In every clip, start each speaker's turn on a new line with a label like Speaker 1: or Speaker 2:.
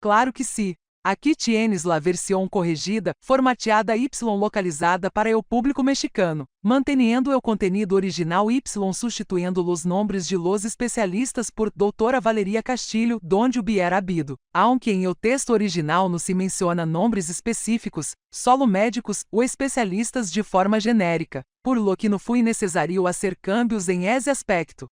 Speaker 1: Claro que sim. Aqui tienes la versión corrigida, formateada y localizada para el público mexicano, manteniendo el contenido original y sustituindo los nombres de los especialistas por Doutora Valeria Castilho, donde hubiera habido. Aunque em el texto original não se menciona nombres específicos, solo médicos ou especialistas de forma genérica, por lo que não foi necessário hacer cambios em esse aspecto.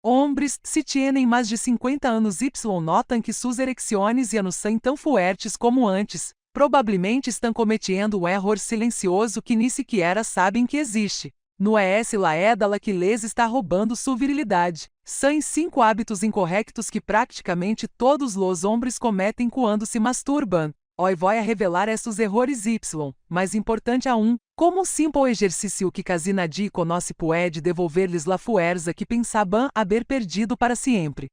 Speaker 1: Hombres, se tienen mais de 50 anos notam que suas erecciones já não são tão fuertes como antes, provavelmente estão cometendo um erro silencioso que nem sequer sabem que existe. No la édala que les está roubando sua virilidade. São 5 hábitos incorrectos que praticamente todos os homens cometem quando se masturbam. Hoy voy a revelar esses errores mais importante aún, como um simples exercício que quasi nadie conoce puede devolver-lhes la fuerza que pensaban haber perdido para sempre.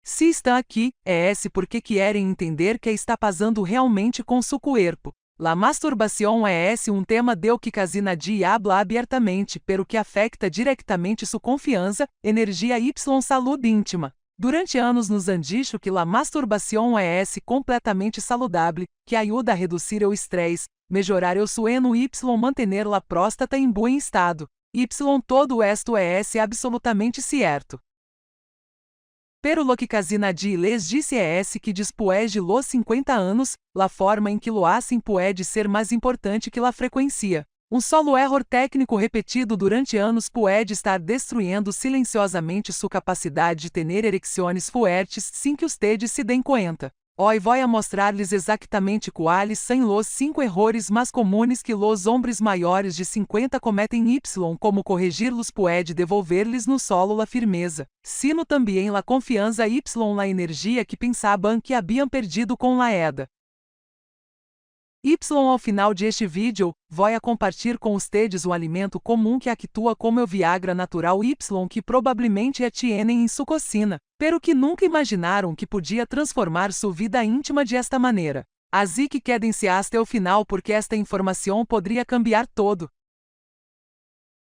Speaker 1: Se estão aqui, é porque querem entender que está passando realmente com seu corpo. La masturbação é um tema del que quasi nadie habla abertamente, pero que afecta diretamente sua confiança, energia y saúde íntima. Durante anos nos han dicho que la masturbação é completamente saludável, que ajuda a reduzir o estresse, melhorar o sueño y mantener la próstata em bom estado. Todo esto é absolutamente cierto. Pero lo que quasi nadie les dice é que después de los 50 anos, la forma em que lo hacen puede ser mais importante que la frequência. Solo erro técnico repetido durante anos pode estar destruindo silenciosamente sua capacidade de ter erecciones fuertes sem que ustedes se den cuenta. Hoy voy a mostrar-lhes exatamente quais são os 5 errores mais comuns que los hombres maiores de 50 cometem como corrigir-los pode devolver-lhes no solo la firmeza, sino também la confiança y la energia que pensaban que haviam perdido com la EDA. Ao final de este vídeo, vou a compartilhar com ustedes um alimento comum que actúa como o Viagra natural que provavelmente tienen em sua cocina, pero que nunca imaginaram que podia transformar sua vida íntima de esta maneira. Así que quedem-se hasta o final porque esta informação poderia cambiar todo.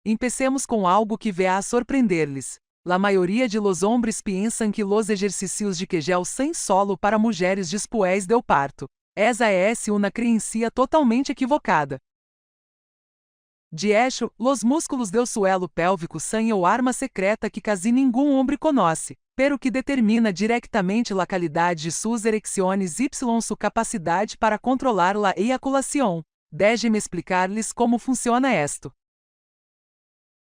Speaker 1: Empecemos com algo que vai a sorprender-lhes. La maioria de los hombres piensan que los exercícios de Kegel são solo para mulheres después del parto. Essa é uma crença totalmente equivocada. De hecho, los músculos do suelo pélvico são o arma secreta que quase nenhum homem conhece, pero que determina diretamente a qualidade de suas erecciones y sua capacidade para controlar la eyaculação. Deixe-me explicar-lhes como funciona esto.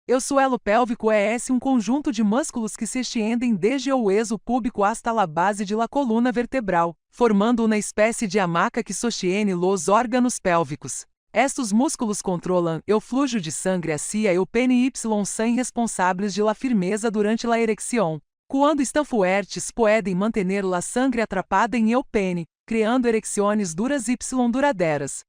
Speaker 1: O suelo pélvico é um conjunto de músculos que se estendem desde o hueso púbico hasta a base de la coluna vertebral, formando uma espécie de hamaca que sostiene los órganos pélvicos. Estes músculos controlam o fluxo de sangue hacia o pene y são responsáveis de la firmeza durante la erecção. Quando estão fuertes, podem manter la sangre atrapada em el pene, criando erecciones duras y duradeiras.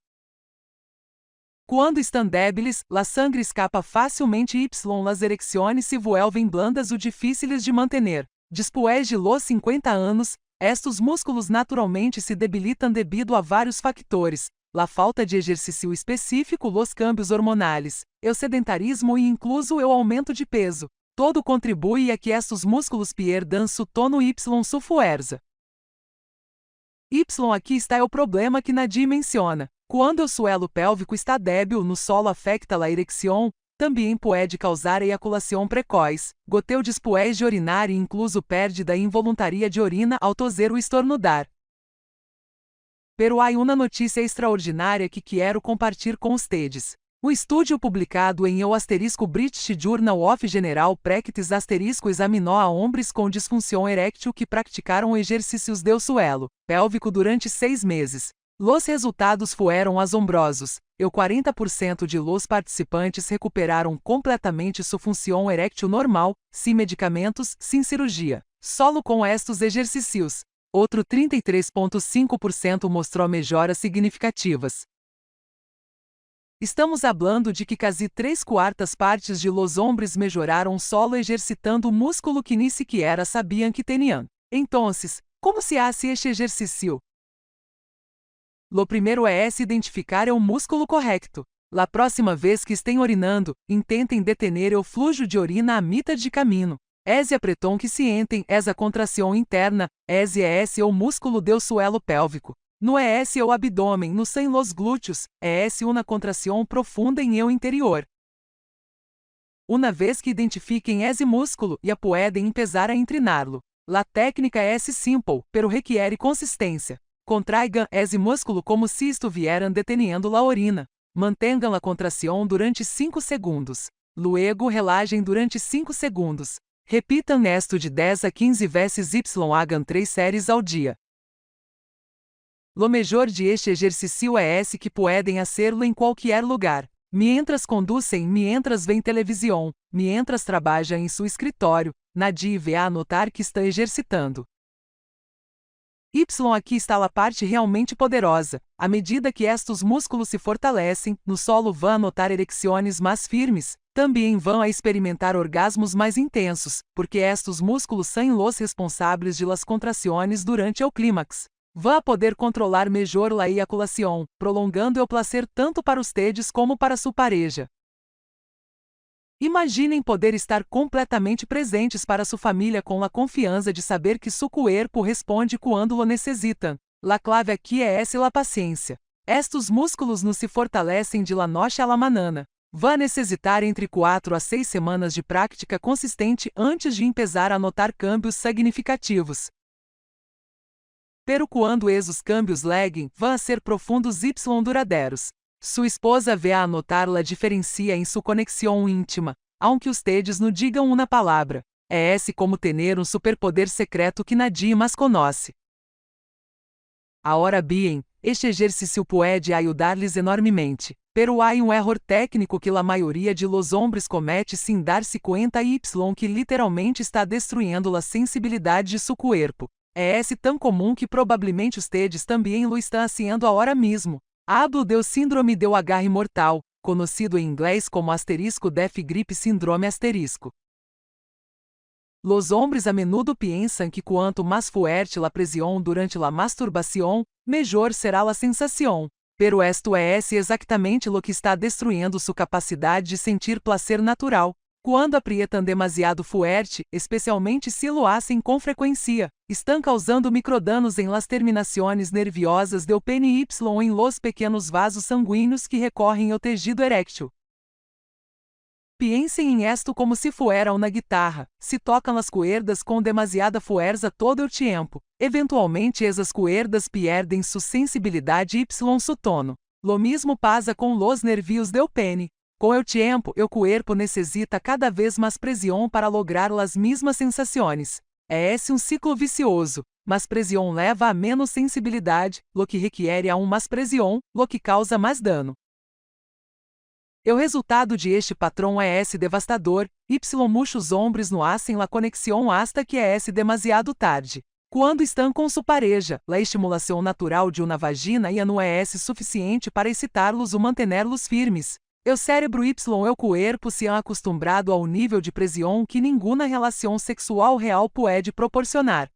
Speaker 1: Quando estão débiles, la sangre escapa facilmente y las erecciones se vuelven blandas ou difíceis de manter. Después de los 50 anos, estes músculos naturalmente se debilitam debido a vários factores, la falta de exercício específico, los cambios hormonais, o sedentarismo e incluso o aumento de peso. Todo contribui a que estes músculos pierdan su tono y su fuerza. Aqui está o problema que nadie menciona. Quando o suelo pélvico está débil no solo afecta a erecção, também pode causar eyaculação precoz, goteo después de orinar e incluso pérdida involuntária de orina ao toser ou estornudar. Pero há uma notícia extraordinária que quero compartilhar com ustedes. O estudo publicado em o British Journal of General Practice examinou a homens com disfunção eréctil que praticaram exercícios do suelo pélvico durante 6 meses. Los resultados fueron asombrosos. 40% de los participantes recuperaram completamente sua função eréctil normal, sem medicamentos, sem cirurgia, solo com estes exercícios. Outro 33,5% mostrou melhoras significativas. Estamos hablando de que quase 3/4 partes de los hombres melhoraram solo exercitando o músculo que nem sequer sabiam que tinham. Então, como se hace este exercício? Lo primeiro é identificar o músculo correto. La próxima vez que estén orinando, intentem detener o fluxo de orina a mitad de caminho. Ese apreton que sientem, es a contração interna, ese é esse o músculo do suelo pélvico. No é esse o abdômen, no sem los glúteos, é esse uma contração profunda em eu interior. Uma vez que identifiquem esse músculo e a pueden empezar a entrenarlo. La técnica é simple, pero requiere consistência. Contraigam esse músculo como se estuvieran deteniendo la orina. Mantenham a contração durante 5 segundos. Luego relajem durante 5 segundos. Repitam esto de 10 a 15 vezes y hagan 3 séries ao dia. Lo mejor de este exercício é esse que pueden hacerlo em qualquer lugar. Mientras conducem, mientras veem televisão, mientras trabalham em seu escritório, nadie a notar que está exercitando. Y aqui está a parte realmente poderosa. À medida que estes músculos se fortalecem, no solo vão a notar erecções mais firmes, também vão a experimentar orgasmos mais intensos, porque estes músculos são los responsáveis de las contrações durante o clímax. Vão a poder controlar melhor la eyaculação, prolongando o placer tanto para ustedes como para sua pareja. Imaginem poder estar completamente presentes para sua família com a confiança de saber que seu corpo responde quando lo necessitam. La clave aqui é essa la paciência. Estes músculos não se fortalecem de la noche a la manana. Vão necessitar entre 4 a 6 semanas de prática consistente antes de empezar a notar câmbios significativos. Pero quando esses câmbios leguem, vão a ser profundos y duradeiros. Sua esposa vê a notar la diferencia em sua conexão íntima, aunque ustedes não digam uma palavra. É esse como tener um superpoder secreto que nadie mais conhece. Ahora bien, este exercício pode ajudar-lhes enormemente, pero há erro técnico que a maioria de los hombres comete sem dar-se conta y que literalmente está destruindo a sensibilidade de seu corpo. É esse tão comum que provavelmente ustedes também lo estão haciendo agora mesmo. Hablo do síndrome do agarre mortal, conhecido em inglês como asterisco def grip síndrome asterisco. Los hombres a menudo piensan que quanto mais fuerte la presión durante la masturbación, melhor será la sensación. Pero esto es exactamente lo que está destruindo sua capacidade de sentir placer natural. Quando aprietam demasiado fuerte, especialmente se lo hacen com frequência, estão causando microdanos em las terminações nerviosas do pene y em los pequenos vasos sanguíneos que recorrem ao tecido eréctil. Piensem em esto como se fuera uma guitarra. Se tocam as cuerdas com demasiada fuerza todo o tempo, eventualmente essas cuerdas perdem sua sensibilidade y su tono. Lo mismo pasa com los nervios do pene. Com o tempo, o corpo necessita cada vez mais pressão para lograr as mesmas sensações. É esse um ciclo vicioso, mas pressão leva a menos sensibilidade, lo que requiere aún mais pressão, lo que causa mais dano. O resultado de este patrão é esse devastador, y muitos homens no hacen la conexão hasta que é esse demasiado tarde. Quando estão com sua pareja, a estimulação natural de uma vagina ya não é esse suficiente para excitar-los ou manter-los firmes. O cérebro y o corpo se han acostumbrado ao nível de pressão que nenhuma relação sexual real pode proporcionar.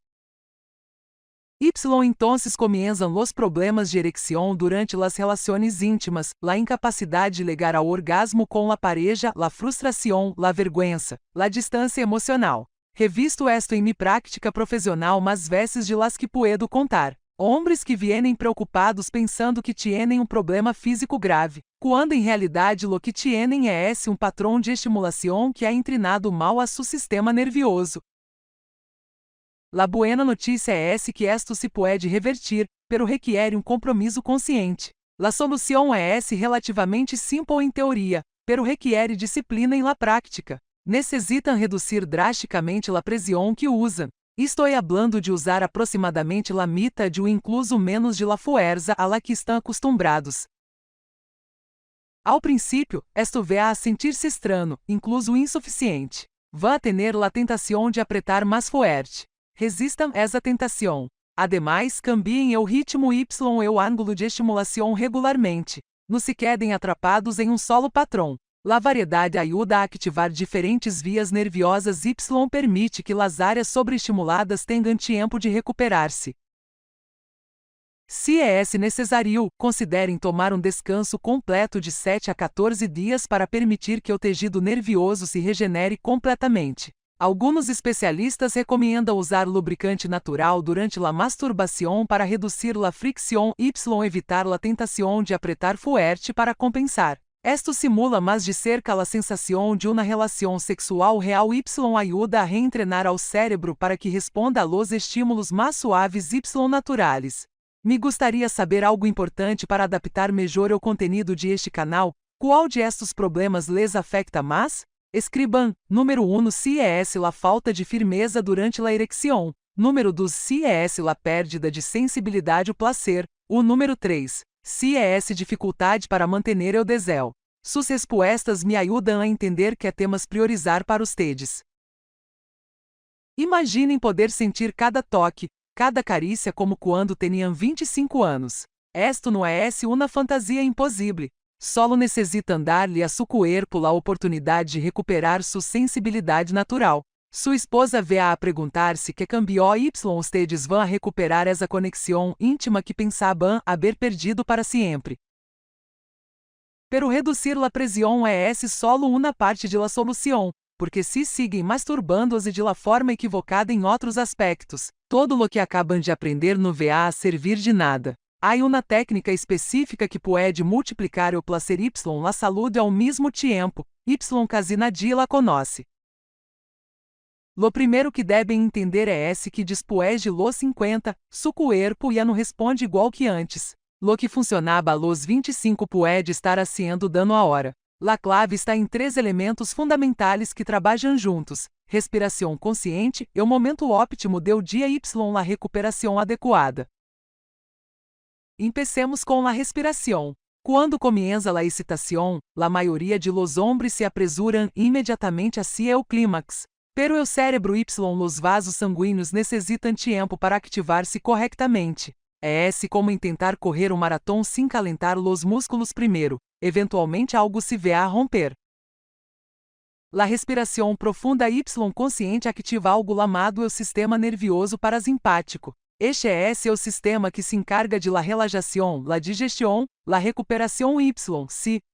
Speaker 1: Y entonces comienzan los problemas de erección durante las relaciones íntimas, la incapacidade de llegar ao orgasmo com la pareja, la frustração, la vergüenza, la distância emocional. Revisto esto em mi prática profissional mais vezes de las que puedo contar. Hombres que vienen preocupados pensando que tienen um problema físico grave, quando em realidade lo que tienen é esse um patrão de estimulação que ha entrenado mal a seu sistema nervioso. La buena notícia é esse que esto se pode revertir, pero requiere um compromisso consciente. La solução é esse relativamente simple em teoria, pero requiere disciplina em la prática. Necessitam reduzir drasticamente la pressão que usam. Estou hablando de usar aproximadamente la mitad de incluso menos de la fuerza a la que estão acostumbrados. Ao princípio, esto va a sentir-se estranho, incluso insuficiente. Va a tener la tentação de apretar mais fuerte. Resistam essa tentação. Ademais, cambiem o ritmo y o ângulo de estimulação regularmente. Não se quedem atrapados em um solo patrão. La variedade ajuda a ativar diferentes vias nerviosas y permite que las áreas sobreestimuladas tenham tempo de recuperar-se. Se é necessário, considerem tomar um descanso completo de 7 a 14 dias para permitir que o tecido nervioso se regenere completamente. Alguns especialistas recomendam usar lubricante natural durante a masturbação para reduzir a fricção y evitar a tentação de apretar fuerte para compensar. Esto simula mais de cerca a sensação de uma relação sexual real y ajuda a reentrenar ao cérebro para que responda a los estímulos mais suaves y naturales. Me gostaria saber algo importante para adaptar melhor o conteúdo de este canal. Qual de estes problemas les afecta mais? Escriban. Número 1 se é a falta de firmeza durante a erecção. Número 2 se é a pérdida de sensibilidade ao placer. O número 3 se é dificuldade para manter o desejo. Suas respostas me ajudam a entender que temas priorizar para ustedes. Imaginem poder sentir cada toque, cada carícia como quando tinham 25 anos. Esto não é uma fantasia impossível. Solo necessitam dar-lhe a seu corpo a oportunidade de recuperar sua sensibilidade natural. Sua esposa vê a perguntar-se que cambiou y ustedes vão a recuperar essa conexão íntima que pensavam haver perdido para sempre. Pero reduzir la presión é solo uma parte de la solução, porque se seguem masturbando-se de la forma equivocada em outros aspectos, todo lo que acabam de aprender no va a servir de nada. Há uma técnica específica que pode multiplicar o placer y la saúde ao mesmo tempo, y casi nadie la conoce. Lo primeiro que devem entender é que después de los 50, su cuerpo já não responde igual que antes. Lo que funcionava a los 25 pode estar haciendo dano a hora. La clave está em 3 elementos fundamentais que trabalham juntos: respiração consciente, o momento óptimo do dia y la recuperação adequada. Empecemos com a respiração. Quando comienza a excitação, a maioria de los hombres se apresuram imediatamente hacia o clímax. Pero o cérebro y los vasos sanguíneos necessitam tempo para activar-se corretamente. É como tentar correr um maratón sem calentar los músculos primeiro. Eventualmente algo se vê a romper. La respiração profunda y consciente ativa algo chamado o sistema nervioso parasimpático. Este é o sistema que se encarga de la relajação, la digestão, la recuperação y,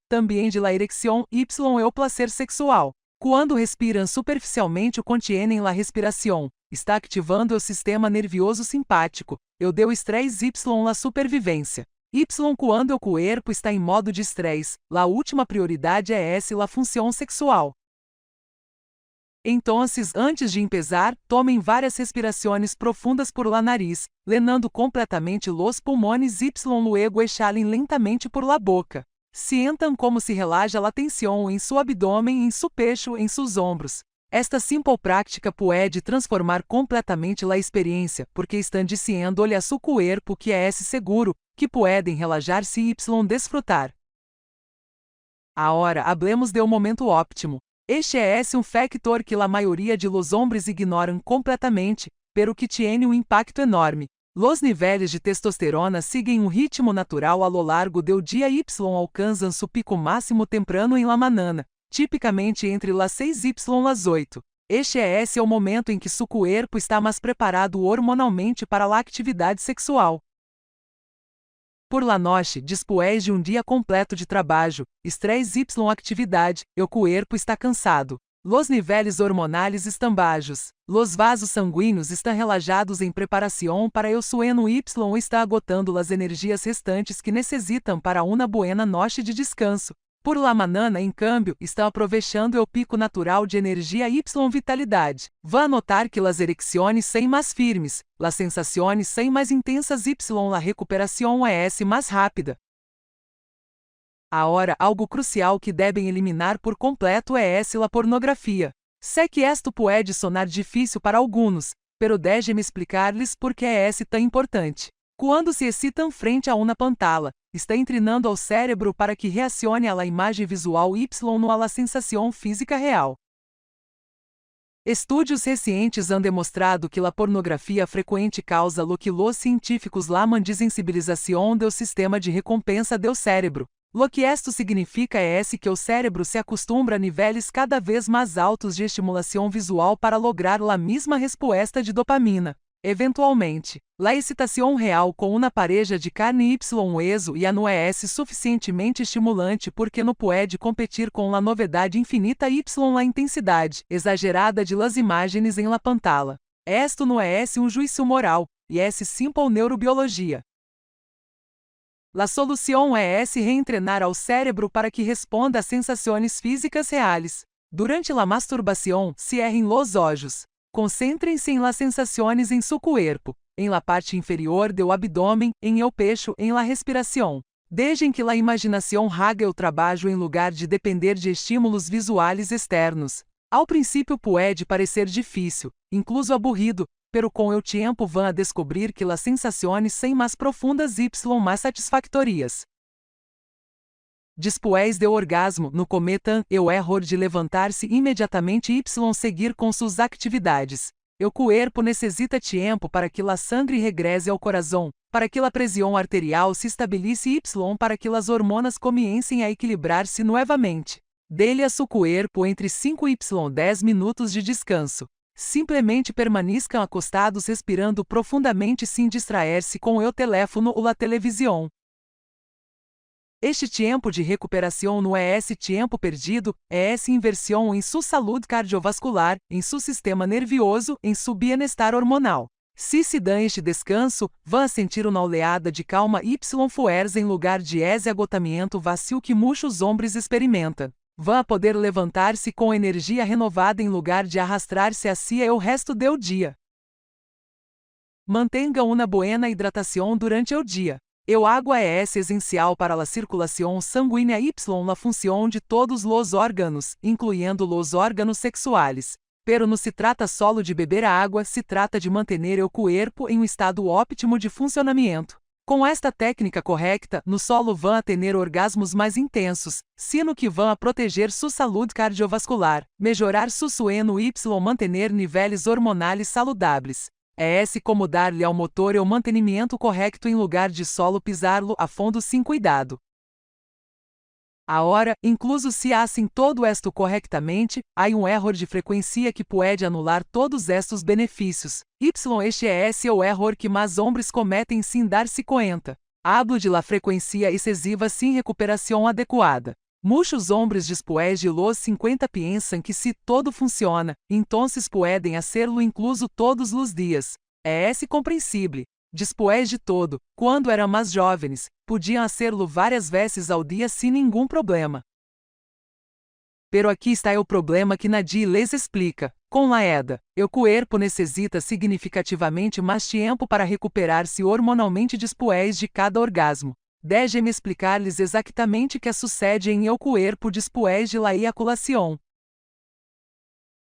Speaker 1: também de la erecção y o placer sexual. Quando respiram superficialmente o contêm la respiração, está ativando o sistema nervioso simpático, o deu estresse y la supervivência. Y quando o corpo está em modo de estresse, la última prioridade é la função sexual. Então, antes de empezar, tomem várias respirações profundas por la nariz, llenando completamente los pulmones y luego exhalem lentamente por la boca. Sientam como se relaxa a tensão em seu abdômen, em seu pecho, em seus ombros. Esta simple prática pode transformar completamente a experiência, porque estão dizendo-lhe a seu corpo que é seguro, que podem relajar-se y desfrutar. Agora, hablemos de um momento óptimo. Este é factor que a maioria de los hombres ignoram completamente, pero que tiene impacto enorme. Los niveles de testosterona seguem ritmo natural a lo largo do dia y alcançam seu pico máximo temprano em la manana, tipicamente entre las 6 y las 8. Este é o momento em que seu corpo está mais preparado hormonalmente para a atividade sexual. Por la noche, después de dia completo de trabalho, estresse y atividade, o corpo está cansado. Los niveles hormonais estão baixos. Los vasos sanguíneos estão relajados em preparação para o sueño y está agotando as energias restantes que necessitam para uma buena noche de descanso. Por la manana, em cambio, estão aproveitando o pico natural de energia y vitalidade. Vá notar que las erecciones são mais firmes, las sensações são mais intensas y la recuperação é mais rápida. Agora, algo crucial que devem eliminar por completo é la pornografia. Sé que esto pode sonar difícil para alguns, pero déjeme explicar-lhes por que é tão importante. Quando se excitam frente a uma pantalla, está treinando ao cérebro para que reacione à imagem visual y no a la sensação física real. Estudos recentes han demonstrado que a pornografia frequente causa lo que los científicos llaman desensibilização do sistema de recompensa do cérebro. Lo que esto significa é que o cérebro se acostumbra a níveis cada vez mais altos de estimulação visual para lograr a mesma resposta de dopamina. Eventualmente, la excitação real com uma pareja de carne y eso e a não é suficientemente estimulante porque não pode competir com la novidade infinita y la intensidade exagerada de las imagens em la pantalla. Esto não é juízo moral, e é simple neurobiologia. La solução é reentrenar ao cérebro para que responda a sensações físicas reais. Durante la masturbação, cierren los ojos. Concéntrem-se em las sensações em su cuerpo, em la parte inferior do abdômen, em el pecho, em la respiração. Deixem que la imaginação haga o trabalho em lugar de depender de estímulos visuais externos. Ao princípio pode parecer difícil, incluso aburrido, pero com o tempo vão a descobrir que las sensações são mais profundas y mais satisfactorias. Después do orgasmo, no cometam o erro de levantar-se imediatamente y seguir com suas atividades. O corpo necessita tempo para que la sangre regrese ao coração, para que la pressão arterial se estabilize y para que las hormonas comiencem a equilibrar-se novamente. Dele a su corpo entre 5 y 10 minutos de descanso. Simplesmente permaneçam acostados respirando profundamente sem distrair-se com o teléfono ou a televisão. Este tempo de recuperação não é tempo perdido, é inversão em sua saúde cardiovascular, em seu sistema nervioso, em seu bem-estar hormonal. Se dão este descanso, vão a sentir uma oleada de calma y fuerza em lugar de esse agotamento vazio que muitos homens experimentam. Vão a poder levantar-se com energia renovada em lugar de arrastrar-se hacia o resto do dia. Mantenha uma boa hidratação durante o dia. O água é essencial para a circulação sanguínea y la função de todos os órgãos, incluindo os órgãos sexuais. Pero não se trata solo de beber a água, se trata de manter o corpo em um estado óptimo de funcionamento. Com esta técnica correta, no solo vão a ter orgasmos mais intensos, sino que vão a proteger sua saúde cardiovascular, melhorar su sueño y manter níveis hormonais saludáveis. É como dar-lhe ao motor o mantenimento correto em lugar de solo pisar-lo a fundo sem cuidado. Agora, incluso se hacen todo esto correctamente, há erro de frequência que pode anular todos estes benefícios. Este é o erro que mais homens cometem sem dar-se conta. Hablo de la frequência excessiva sem recuperação adequada. Muitos homens después de los 50 pensam que se todo funciona, entonces pueden hacerlo incluso todos os dias. É compreensível. Después de todo, quando eram mais jovens, podiam hacerlo várias vezes ao dia sem nenhum problema. Pero aqui está o problema que nadie les explica. Com la edad, o corpo necessita significativamente mais tempo para recuperar-se hormonalmente después de cada orgasmo. Deixe-me explicar-lhes exatamente o que sucede em el corpo después de la eyaculação.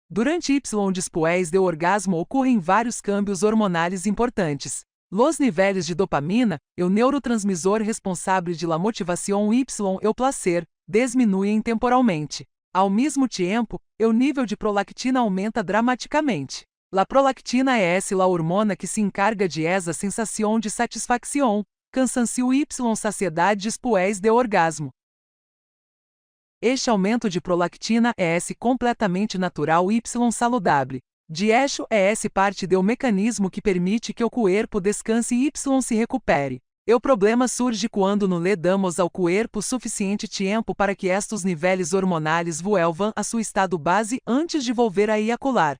Speaker 1: Durante y después do orgasmo ocorrem vários cambios hormonais importantes. Los niveles de dopamina, o neurotransmissor responsável de la motivação y o placer, diminuem temporalmente. Ao mesmo tempo, o nível de prolactina aumenta dramaticamente. La prolactina é la hormona que se encarga de essa sensação de satisfação, cansancio y saciedade después do orgasmo. Este aumento de prolactina é completamente natural y saludável. De hecho, é parte do mecanismo que permite que o corpo descanse y se recupere. O problema surge quando não lhe damos ao corpo suficiente tempo para que estes níveis hormonais vuelvam a seu estado base antes de volver a eyacular.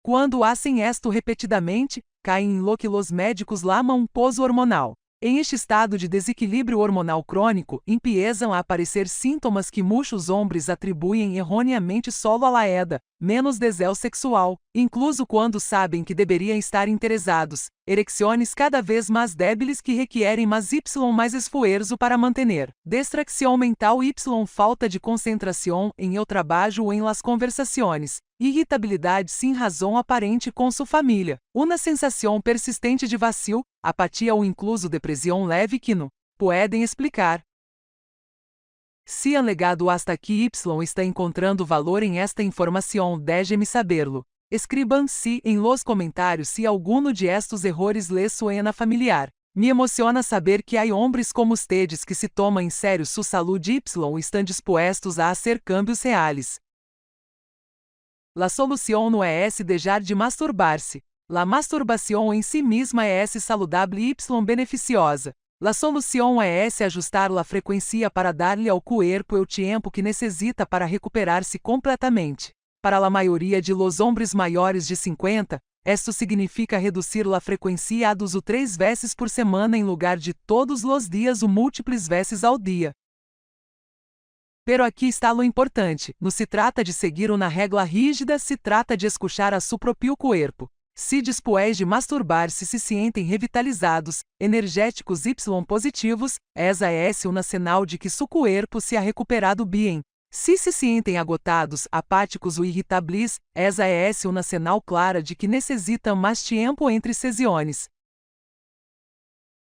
Speaker 1: Quando hacen esto repetidamente, caem em lo que os médicos llaman pozo hormonal. Em este estado de desequilíbrio hormonal crônico, empiezam a aparecer sintomas que muitos homens atribuem erroneamente solo à la edad, menos desejo sexual, incluso quando sabem que deveriam estar interessados, erecções cada vez mais débiles que requerem mais esforço para manter, distração mental y falta de concentração em el trabalho ou em las conversações, irritabilidade sem razão aparente com sua família, uma sensação persistente de vazio, apatia ou incluso depressão leve que não podem explicar. Se han legado hasta aqui y está encontrando valor em esta informação, deixe-me saberlo. Escriban-se em los comentários se alguno de estos errores les suena familiar. Me emociona saber que há homens como ustedes que se tomam em sério sua saúde y estão dispostos a hacer cambios reais. La solução não é deixar de masturbar-se. La masturbación en sí misma es saludable y beneficiosa. La solución es ajustar la frecuencia para darle ao cuerpo el tiempo que necesita para recuperar-se completamente. Para la mayoría de los hombres maiores de 50, esto significa reducir la frecuencia a 2 ou 3 vezes por semana em lugar de todos los dias ou múltiples vezes ao dia. Pero aqui está lo importante, não se trata de seguir uma regra rígida, se trata de escuchar a su propio cuerpo. Se después de masturbar-se se sentem revitalizados, energéticos y positivos, esa es una señal de que su cuerpo se ha recuperado bien. Se se sentem agotados, apáticos ou irritables, esa es una señal clara de que necessitam mais tempo entre sesiones.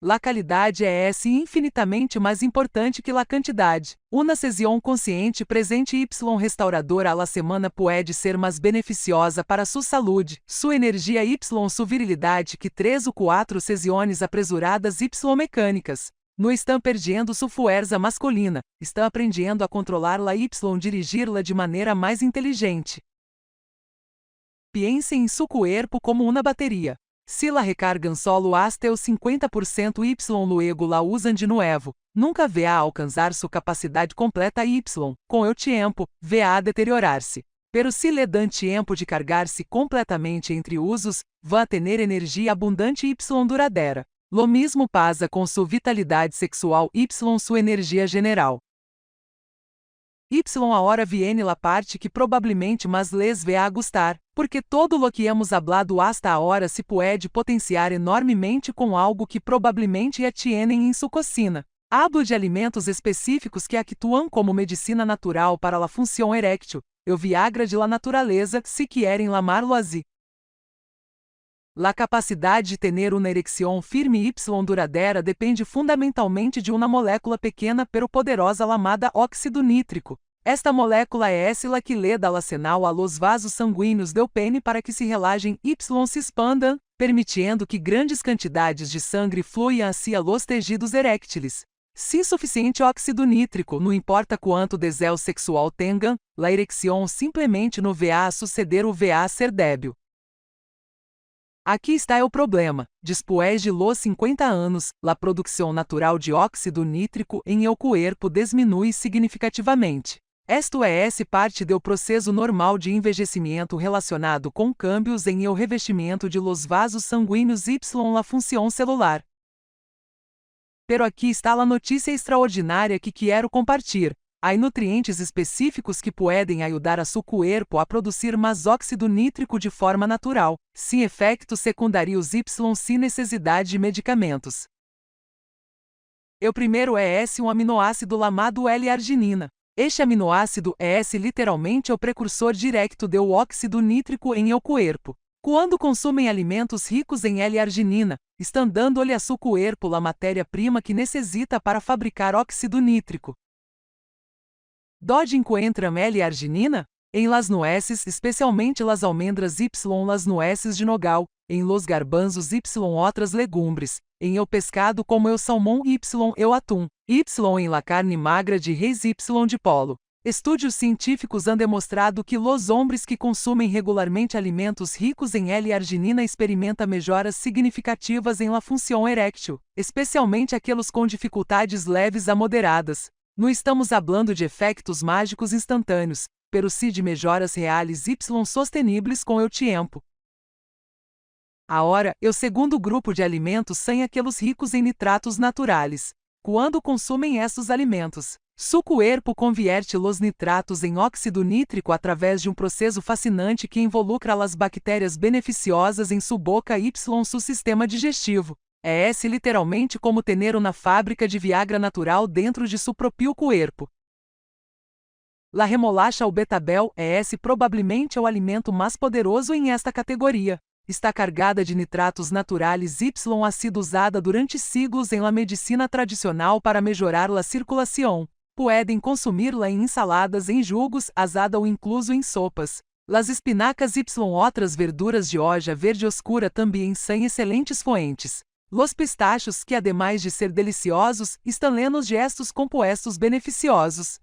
Speaker 1: La qualidade é infinitamente mais importante que la quantidade. Uma sesión consciente presente y restauradora a la semana pode ser mais beneficiosa para sua saúde, sua energia y sua virilidade que 3 ou 4 sesiones apresuradas y mecânicas. Não estão perdendo sua fuerza masculina, estão aprendendo a controlar-la y dirigir-la de maneira mais inteligente. Piense em seu cuerpo como uma bateria. Se la recargan solo hasta el 50% y luego la usan de nuevo, nunca va a alcanzar su capacidade completa y, com el tiempo, va a deteriorar-se. Pero se le dan tiempo de cargar-se completamente entre usos, va a tener energia abundante y duradeira. Lo mismo pasa com sua vitalidade sexual y sua energia general. Ahora viene la parte que provavelmente más les va a gustar, porque todo lo que hemos hablado hasta ahora se pode potenciar enormemente com algo que provavelmente tienen em sua cocina. Hablo de alimentos específicos que actuam como medicina natural para la função eréctil, o Viagra de la naturaleza, se querem llamarlo así. La capacidade de ter uma erecção firme y duradeira depende fundamentalmente de uma molécula pequena pero poderosa llamada óxido nítrico. Esta molécula é la que le dá la señal a los vasos sanguíneos del pene para que se relajem y se expandam, permitiendo que grandes quantidades de sangue fluyan hacia los tejidos eréctiles. Se suficiente óxido nítrico, não importa quanto deseo sexual tenham, la erecção simplesmente não va a suceder ou va a ser débil. Aqui está o problema. Después de los 50 anos, la produção natural de óxido nítrico em el cuerpo diminui significativamente. Esto é parte do processo normal de envelhecimento relacionado com cambios em el revestimento de los vasos sanguíneos y la função celular. Pero aqui está a notícia extraordinária que quero compartilhar. Há nutrientes específicos que podem ajudar a seu cuerpo a produzir mais óxido nítrico de forma natural, sem efeitos secundários y sem necessidade de medicamentos. O primeiro é um aminoácido chamado L-arginina. Este aminoácido é literalmente o precursor direto do óxido nítrico em el cuerpo. Quando consumem alimentos ricos em L-arginina, estão dando-lhe a seu cuerpo a matéria-prima que necessita para fabricar óxido nítrico. ¿Dónde encontram L-arginina? Em las nueces, especialmente las almendras y las nueces de nogal, em los garbanzos y outras legumbres, em el pescado como el salmão y el atum, y em la carne magra de res y de polo. Estudos científicos han demonstrado que los hombres que consumem regularmente alimentos ricos em L-arginina experimentam melhoras significativas em la função eréctil, especialmente aqueles com dificuldades leves a moderadas. Não estamos hablando de efeitos mágicos instantâneos, pero sí de melhoras reais y sostenibles com o tempo. Agora, o segundo grupo de alimentos são aqueles ricos em nitratos naturais. Quando consumem estes alimentos, seu cuerpo convierte los nitratos em óxido nítrico através de um processo fascinante que involucra as bactérias beneficiosas em sua boca y seu sistema digestivo. É literalmente como ter uma fábrica de Viagra natural dentro de seu próprio cuerpo. La remolacha ou betabel é provavelmente o alimento mais poderoso em esta categoria. Está cargada de nitratos naturais y ha sido usada durante siglos em la medicina tradicional para melhorar la circulação. Podem consumi-la em ensaladas, em jugos, asada ou incluso em sopas. Las espinacas y outras verduras de hoja verde oscura também são excelentes fontes. Los pistachos, que ademais de ser deliciosos, estão llenos de estos compuestos beneficiosos.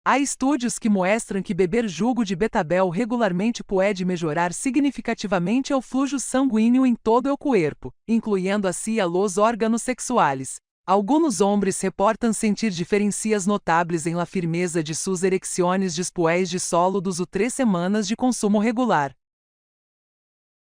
Speaker 1: Há estudos que mostram que beber jugo de betabel regularmente pode melhorar significativamente o fluxo sanguíneo em todo o corpo, incluindo assim a los órgãos sexuais. Alguns homens reportam sentir diferenças notáveis em la firmeza de suas erecções después de solo 2 ou 3 semanas de consumo regular.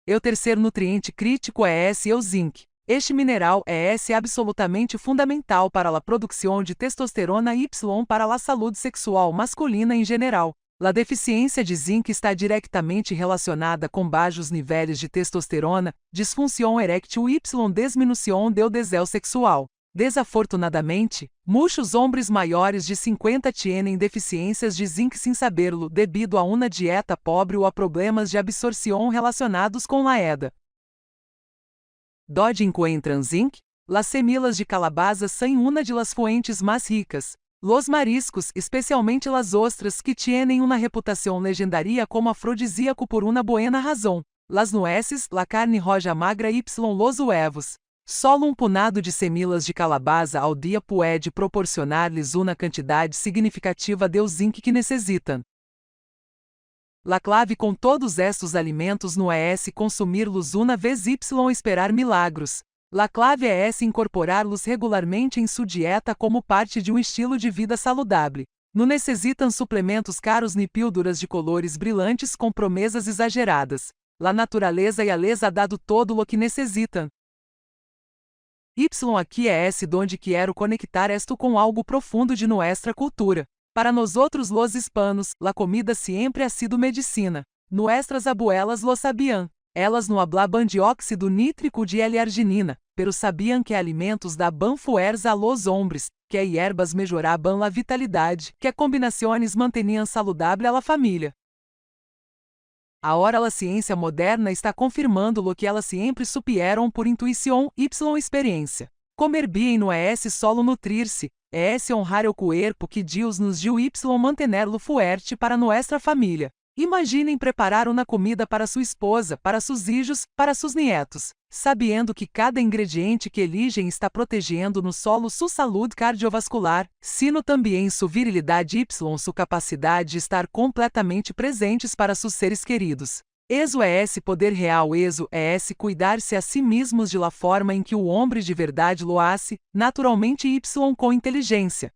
Speaker 1: O terceiro nutriente crítico é o zinc. Este mineral é absolutamente fundamental para a produção de testosterona Y para a saúde sexual masculina em geral. A deficiência de zinc está diretamente relacionada com baixos níveis de testosterona, disfunção eréctil y diminuição do desejo sexual. Desafortunadamente, muitos homens maiores de 50 têm deficiências de zinc sem saberlo devido a uma dieta pobre ou a problemas de absorção relacionados com a EDA. Donde encontram zinc? Las semillas de calabaza são uma de las fuentes mais ricas. Los mariscos, especialmente las ostras, que têm uma reputação legendária como afrodisíaco por uma buena razão. Las nueces, la carne roja magra y los huevos. Solo um punado de semillas de calabaza ao dia pode proporcionar-lhes uma quantidade significativa de zinc que necessitam. La clave com todos estes alimentos não é consumir-los uma vez y esperar milagros. La clave é incorporá-los regularmente em sua dieta como parte de um estilo de vida saudável. Não necessitam suplementos caros nem pílulas de colores brilhantes com promessas exageradas. La naturaleza ya les ha dado todo lo que necessitam. Y aqui é donde quero conectar esto com algo profundo de nuestra cultura. Para nosotros los hispanos, la comida siempre ha sido medicina. Nuestras abuelas lo sabían. Elas não hablaban de óxido nítrico de L-arginina, pero sabiam que alimentos daban fuerza a los hombres, que hierbas melhoraban la vitalidade, que combinações manteniam saudável a la família. Agora a ciência moderna está confirmando lo que elas sempre supieron por intuição y experiência. Comer bien não é solo nutrir-se, é honrar o corpo que Deus nos deu y mantenerlo fuerte para nuestra família. Imaginem preparar uma comida para sua esposa, para seus filhos, para seus nietos, sabendo que cada ingrediente que eligem está protegendo no solo sua saúde cardiovascular, sino também sua virilidade y sua capacidade de estar completamente presentes para seus seres queridos. Eso é esse poder real, eso é esse cuidar-se a si mesmos de la forma em que o homem de verdade lo hace, naturalmente y com inteligência.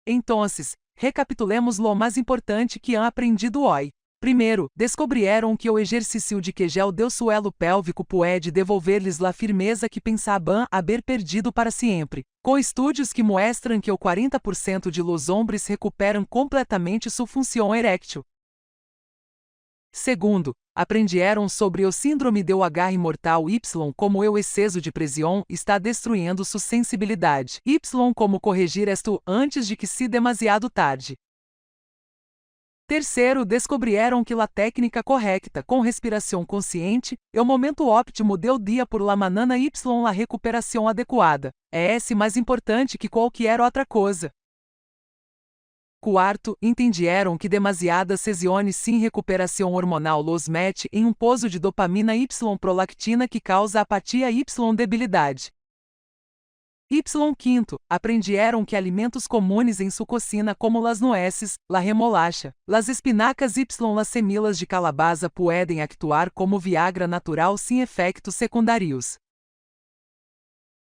Speaker 1: Entonces, recapitulemos lo mais importante que han aprendido hoje. Primeiro, descobriram que o exercício de quegel do suelo pélvico pode devolver-lhes la firmeza que pensaban haber perdido para sempre, com estudos que mostram que o 40% de los hombres recuperam completamente sua função eréctil. Segundo, aprenderam sobre o síndrome do agarre mortal Y como o excesso de pressão está destruindo sua sensibilidade, Y como corrigir esto antes de que se demasiado tarde. Terceiro, descobriram que a técnica correta, com respiração consciente, é o momento óptimo do dia por la manana Y la recuperação adequada. É mais importante que qualquer outra coisa. Quarto, entenderam que demasiadas sessões sem recuperação hormonal los mete em um poço de dopamina y prolactina que causa apatia y debilidade. Quinto, aprenderam que alimentos comuns em sua cocina como las nueces, la remolacha, las espinacas y las semillas de calabaza podem actuar como Viagra natural sem efeitos secundários.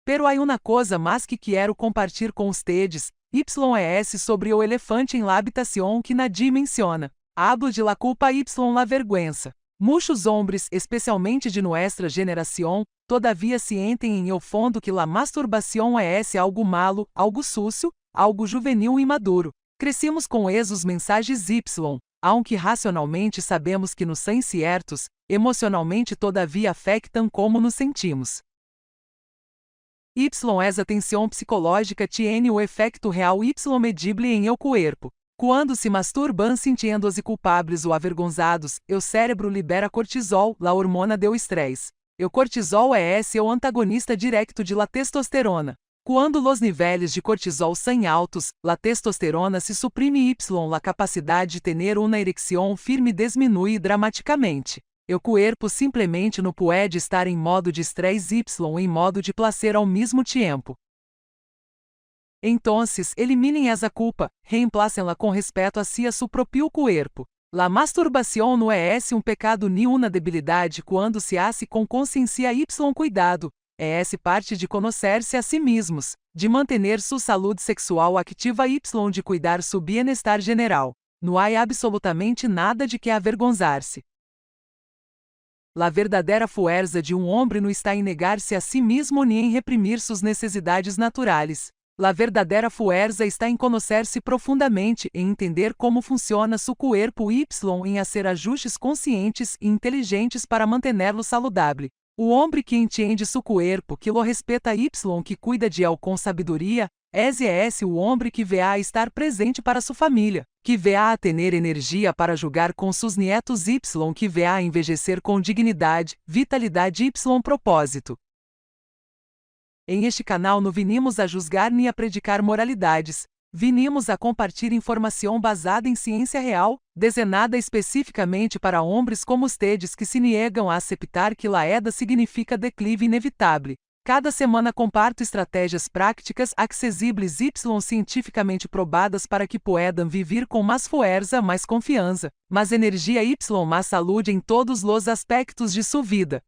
Speaker 1: Pero há uma coisa mais que quero compartilhar com ustedes, YS sobre o elefante em la habitación que nadie menciona. Hablo de la culpa y la vergüenza. Muitos hombres, especialmente de nuestra geração, todavia sienten em el fondo que la masturbação é algo malo, algo sucio, algo juvenil e maduro. Crescimos com esos mensagens Y, aunque racionalmente sabemos que nos são certos, emocionalmente todavia afectam como nos sentimos. Y es atenção psicológica tiene o efeito real y medible em el corpo. Quando se masturban sintiendo-se culpables ou avergonzados, o cérebro libera cortisol, la hormona do estresse. O cortisol é o antagonista direto de la testosterona. Quando los níveis de cortisol são altos, la testosterona se suprime y la capacidade de ter uma erecção firme diminui dramaticamente. O corpo simplesmente não pode estar em modo de estresse y em modo de placer ao mesmo tempo. Entonces, eliminen esa culpa, reemplacen-la com respeto a si a su propio cuerpo. La masturbación no es un pecado ni una debilidade quando se hace com consciência y cuidado. Es parte de conocer-se a si mismos, de mantener su salud sexual activa y de cuidar su bienestar general. Não há absolutamente nada de que avergonzar-se. La verdadeira fuerza de homem não está em negar-se a si mesmo nem em reprimir suas necessidades naturais. La verdadeira fuerza está em conocer-se profundamente, em entender como funciona su cuerpo y em fazer ajustes conscientes e inteligentes para mantenerlo saludable. O homem que entende su cuerpo, que lo respeta y que cuida de él com sabedoria, é o homem que vê a estar presente para sua família, que vê a ter energia para jogar com seus nietos y, que vê a envelhecer com dignidade, vitalidade y propósito. Em este canal não vinimos a julgar nem a predicar moralidades, vinimos a compartilhar informação basada em ciência real, desenhada especificamente para homens como ustedes que se negam a aceitar que la edad significa declive inevitável. Cada semana comparto estratégias práticas acessíveis y cientificamente probadas para que puedan vivir com mais fuerza, mais confiança, mais energia y mais saúde em todos os aspectos de sua vida.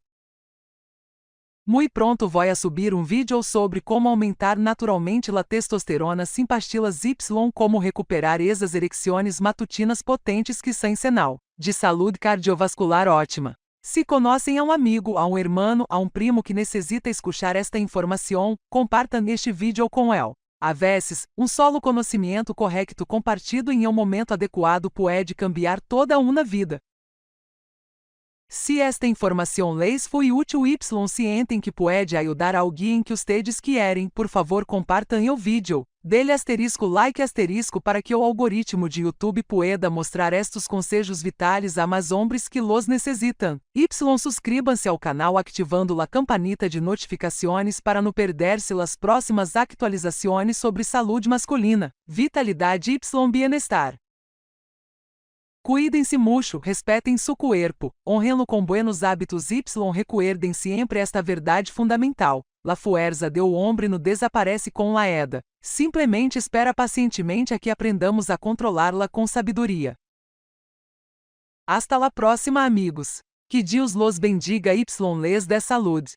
Speaker 1: Muito pronto vou a subir vídeo sobre como aumentar naturalmente la testosterona sem pastillas y como recuperar esas erecciones matutinas potentes que são sinal de saúde cardiovascular ótima. Se conhecem a amigo, a hermano, a primo que necessita escuchar esta informação, compartam este vídeo com ele. A vezes, solo conhecimento correto compartido em momento adequado pode cambiar toda uma vida. Se esta informação lhes foi útil y cienten que pode ajudar alguém que ustedes querem, por favor compartam o vídeo, dele like para que o algoritmo de YouTube pueda mostrar estes conselhos vitais a mais homens que los necessitam. Suscríbanse ao canal ativando a campanita de notificações para não perder-se as próximas atualizações sobre saúde masculina, vitalidade y bienestar. Cuidem-se mucho, respeitem su cuerpo, honrenlo com buenos hábitos y recuerden siempre esta verdade fundamental. La fuerza de hombre no desaparece com la edad. Simplesmente espera pacientemente a que aprendamos a controlá-la com sabedoria. Hasta la próxima, amigos. Que Deus los bendiga y les dê saúde.